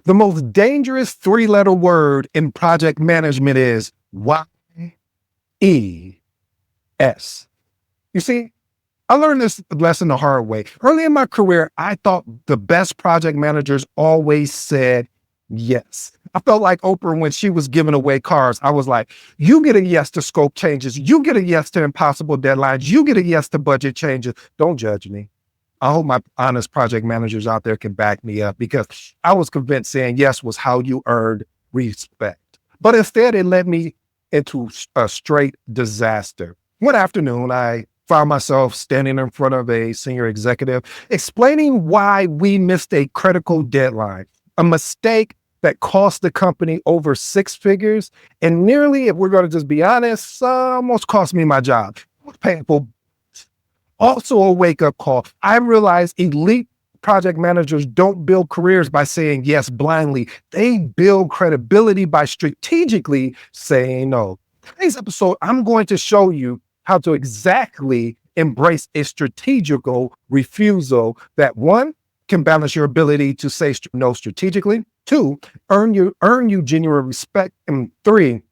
The most dangerous three-letter word in project management is Y-E-S. You see, I learned this lesson the hard way. Early in my career, I thought the best project managers always said yes. I felt like Oprah when she was giving away cars. I was like, you get a yes to scope changes. You get a yes to impossible deadlines. You get a yes to budget changes. Don't judge me. I hope my honest project managers out there can back me up because I was convinced saying yes was how you earned respect. But instead, it led me into a straight disaster. One afternoon, I found myself standing in front of a senior executive explaining why we missed a critical deadline, a mistake that cost the company over six figures, and nearly, if we're going to just be honest, almost cost me my job. It was painful. Also a wake-up call. I realized elite project managers don't build careers by saying yes blindly. They build credibility by strategically saying no. Today's episode, I'm going to show you how to exactly embrace a strategical refusal that, one, can balance your ability to say no strategically, two, earn you genuine respect, and three,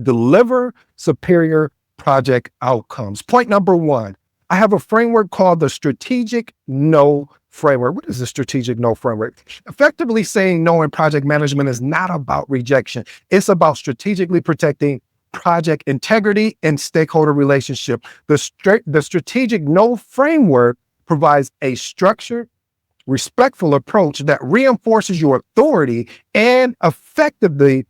deliver superior project outcomes. Point number one, I have a framework called the Strategic No Framework. What is the Strategic No Framework? Effectively saying no in project management is not about rejection. It's about strategically protecting project integrity and stakeholder relationship. The Strategic No Framework provides a structured, respectful approach that reinforces your authority and effectively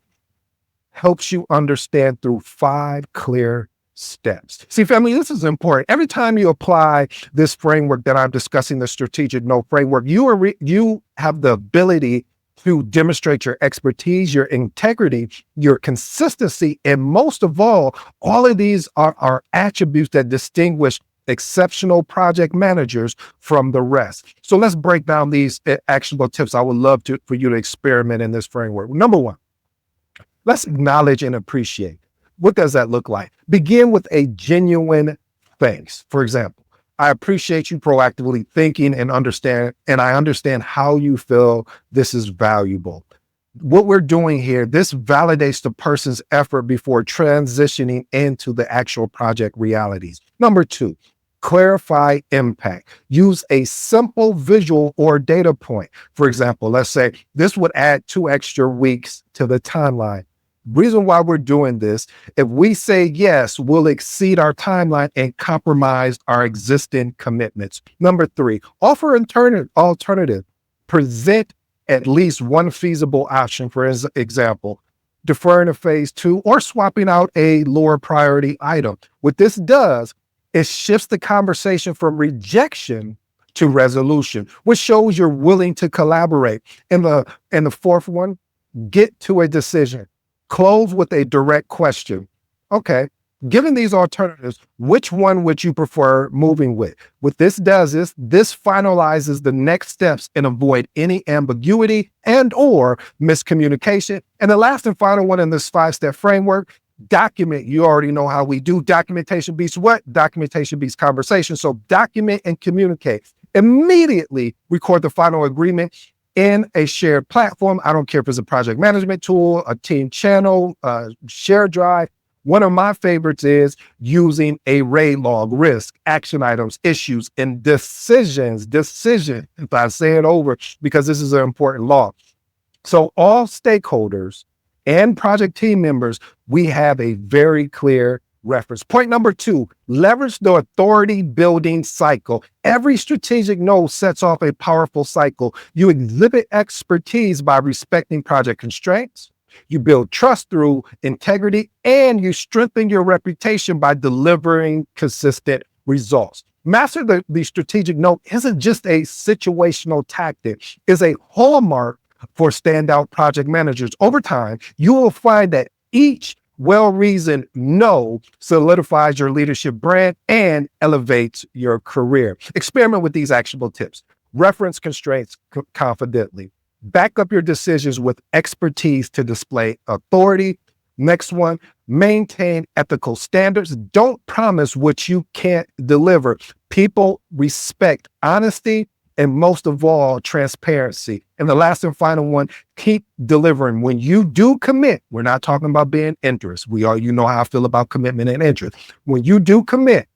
helps you understand through 5 clear steps. See, family, this is important. Every time you apply this framework that I'm discussing, the Strategic No Framework, you have the ability to demonstrate your expertise, your integrity, your consistency, and most of all of these are attributes that distinguish exceptional project managers from the rest. So let's break down these actionable tips. I would love for you to experiment in this framework. Number one, let's acknowledge and appreciate. What does that look like? Begin with a genuine thanks. For example, I appreciate you proactively thinking and I understand how you feel this is valuable. What we're doing here, this validates the person's effort before transitioning into the actual project realities. Number two, clarify impact. Use a simple visual or data point. For example, let's say this would add 2 extra weeks to the timeline. Reason why we're doing this, if we say yes, we'll exceed our timeline and compromise our existing commitments. Number three, offer alternative. Present at least one feasible option, for example, deferring to phase 2 or swapping out a lower priority item. What this does is shifts the conversation from rejection to resolution, which shows you're willing to collaborate. And the fourth one, get to a decision. Close with a direct question. Okay, given these alternatives, which one would you prefer moving with? What this does is this finalizes the next steps and avoid any ambiguity and or miscommunication. And the last and final one in this 5-step framework, document. You already know how we do. Documentation beats what? Documentation beats conversation. So document and communicate. Immediately record the final agreement in a shared platform. I don't care if it's a project management tool, a team channel, a shared drive. One of my favorites is using a RAID log, risk, action items, issues, and decisions. If I say it over, because this is an important law. So all stakeholders and project team members, we have a very clear reference. Point number two, leverage the authority building cycle. Every strategic no sets off a powerful cycle. You exhibit expertise by respecting project constraints. You build trust through integrity, and you strengthen your reputation by delivering consistent results. Master the strategic no isn't just a situational tactic, it's a hallmark for standout project managers. Over time, you will find that each well-reasoned no solidifies your leadership brand and elevates your career. Experiment with these actionable tips. Reference constraints confidently. Back up your decisions with expertise to display authority. Next one, maintain ethical standards. Don't promise what you can't deliver. People respect honesty And most of all, transparency. And the last and final one, keep delivering. When you do commit, we're not talking about being interest. You know how I feel about commitment and interest. When you do commit,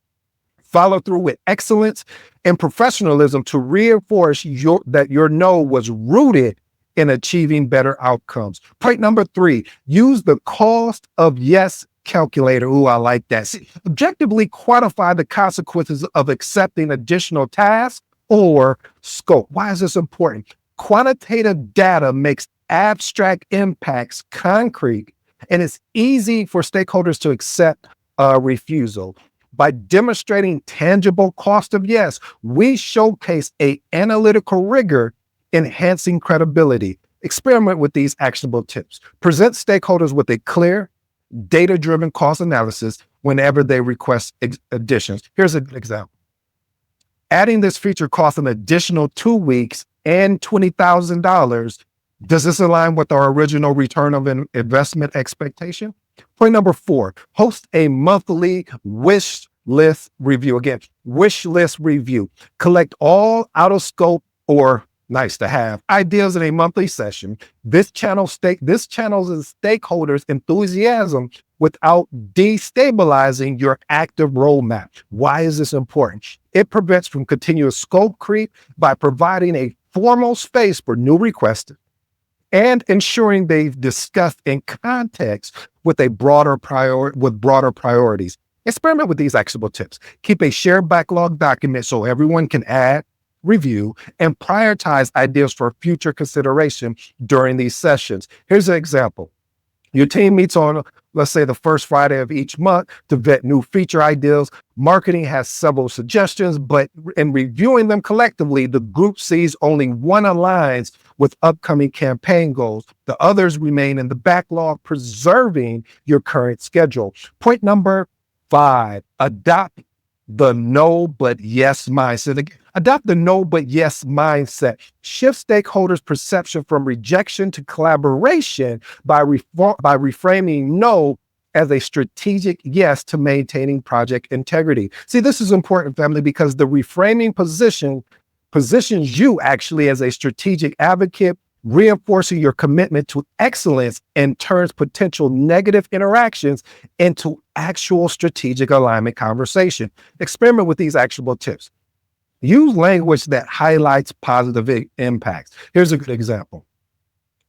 follow through with excellence and professionalism to reinforce that your no was rooted in achieving better outcomes. Point number 3, use the cost of yes calculator. Ooh, I like that. See, objectively quantify the consequences of accepting additional tasks or scope. Why is this important? Quantitative data makes abstract impacts concrete, and it's easy for stakeholders to accept a refusal. By demonstrating tangible cost of yes, we showcase an analytical rigor, enhancing credibility. Experiment with these actionable tips. Present stakeholders with a clear, data-driven cost analysis whenever they request additions. Here's an example. Adding this feature costs an additional 2 weeks and $20,000. Does this align with our original return of investment expectation? Point number 4, host a monthly wish list review. Again, wish list review. Collect all out of scope or nice to have ideas in a monthly session. This channels the stakeholders' enthusiasm without destabilizing your active roadmap. Why is this important? It prevents from continuous scope creep by providing a formal space for new requests and ensuring they've discussed in context with broader priorities. Experiment with these actionable tips. Keep a shared backlog document so everyone can add, review, and prioritize ideas for future consideration during these sessions. Here's an example. Your team meets on, let's say, the first Friday of each month to vet new feature ideas. Marketing has several suggestions, but in reviewing them collectively, the group sees only one aligns with upcoming campaign goals. The others remain in the backlog, preserving your current schedule. Point number 5, adopt the no but yes mindset. Adopt the no but yes mindset. Shift stakeholders' perception from rejection to collaboration by reframing no as a strategic yes to maintaining project integrity. See, this is important, family, because the reframing positions you actually as a strategic advocate, reinforcing your commitment to excellence and turns potential negative interactions into actual strategic alignment conversation. Experiment with these actionable tips. Use language that highlights positive impacts. Here's a good example.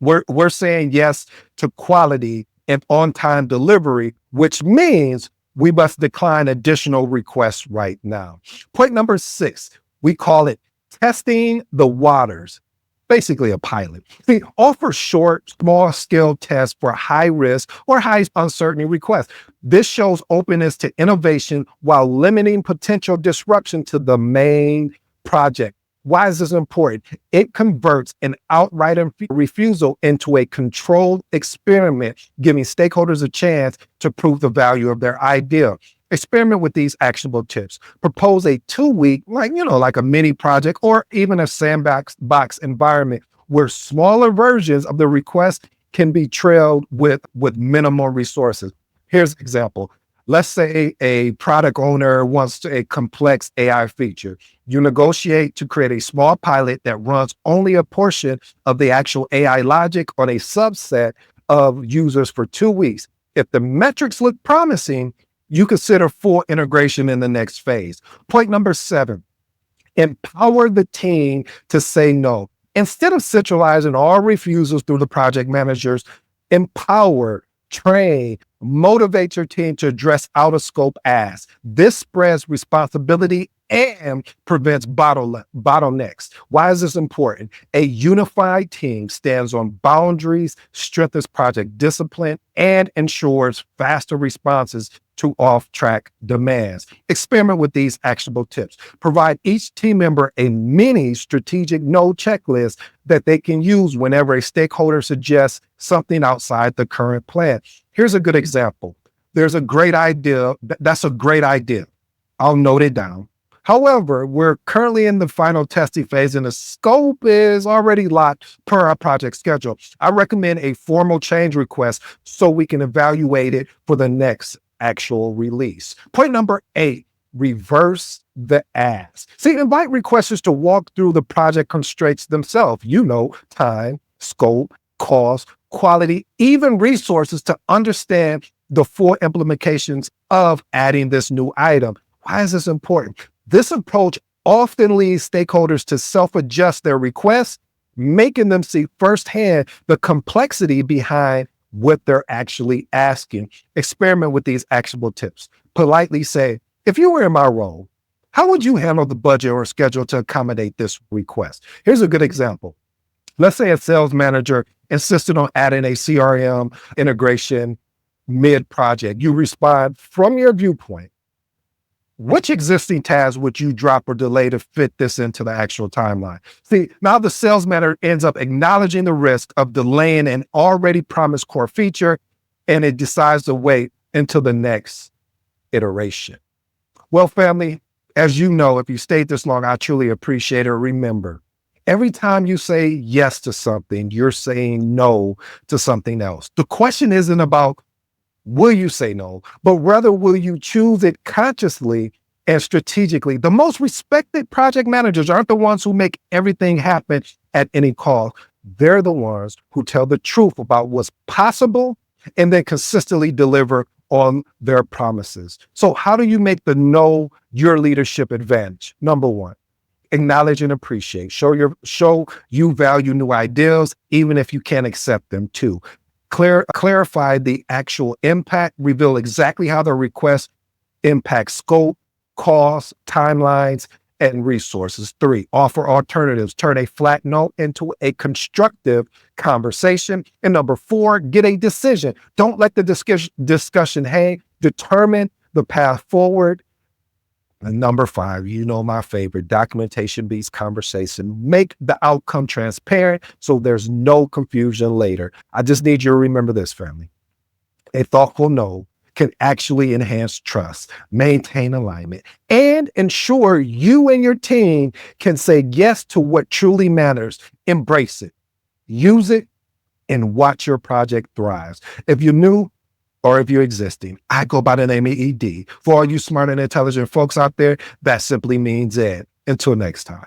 We're saying yes to quality and on-time delivery, which means we must decline additional requests right now. Point number 6, we call it testing the waters. Basically a pilot. See, offer short, small-scale tests for high risk or high uncertainty requests. This shows openness to innovation while limiting potential disruption to the main project. Why is this important? It converts an outright refusal into a controlled experiment, giving stakeholders a chance to prove the value of their idea. Experiment with these actionable tips. Propose a 2-week, like a mini project or even a sandbox environment where smaller versions of the request can be trailed with minimal resources. Here's an example. Let's say a product owner wants a complex AI feature. You negotiate to create a small pilot that runs only a portion of the actual AI logic on a subset of users for 2 weeks. If the metrics look promising, you consider full integration in the next phase. Point number 7, empower the team to say no. Instead of centralizing all refusals through the project managers, empower, train, motivate your team to address out of scope asks. This spreads responsibility and prevents bottlenecks. Why is this important? A unified team stands on boundaries, strengthens project discipline, and ensures faster responses to off-track demands. Experiment with these actionable tips. Provide each team member a mini strategic no checklist that they can use whenever a stakeholder suggests something outside the current plan. Here's a good example. There's a great idea. That's a great idea. I'll note it down. However, we're currently in the final testing phase and the scope is already locked per our project schedule. I recommend a formal change request so we can evaluate it for the next actual release. Point number 8, reverse the ask. See, invite requesters to walk through the project constraints themselves, time, scope, cost, quality, even resources to understand the full implications of adding this new item. Why is this important? This approach often leads stakeholders to self-adjust their requests, making them see firsthand the complexity behind what they're actually asking. Experiment with these actionable tips. Politely say, if you were in my role, how would you handle the budget or schedule to accommodate this request? Here's a good example. Let's say a sales manager insisted on adding a CRM integration mid-project. You respond, from your viewpoint, which existing tasks would you drop or delay to fit this into the actual timeline? See, now the sales manager ends up acknowledging the risk of delaying an already promised core feature, and it decides to wait until the next iteration. Well, family, as you know, if you stayed this long, I truly appreciate it. Remember, every time you say yes to something, you're saying no to something else. The question isn't about will you say no, but rather will you choose it consciously and strategically. The most respected project managers aren't the ones who make everything happen at any cost. They're the ones who tell the truth about what's possible and then consistently deliver on their promises. So how do you make the no your leadership advantage? Number one, acknowledge and appreciate. Show you value new ideas, even if you can't accept them too. Clarify the actual impact, reveal exactly how the request impacts scope, cost, timelines, and resources. 3, offer alternatives. Turn a flat no into a constructive conversation. And number 4, get a decision. Don't let the discussion hang. Determine the path forward. And number 5, my favorite, documentation beats conversation. Make the outcome transparent so there's no confusion later. I just need you to remember this, family. A thoughtful no can actually enhance trust, maintain alignment, and ensure you and your team can say yes to what truly matters. Embrace it, use it, and watch your project thrive. If you're new, or if you're existing, I go by the name of ED. For all you smart and intelligent folks out there, that simply means Ed. Until next time.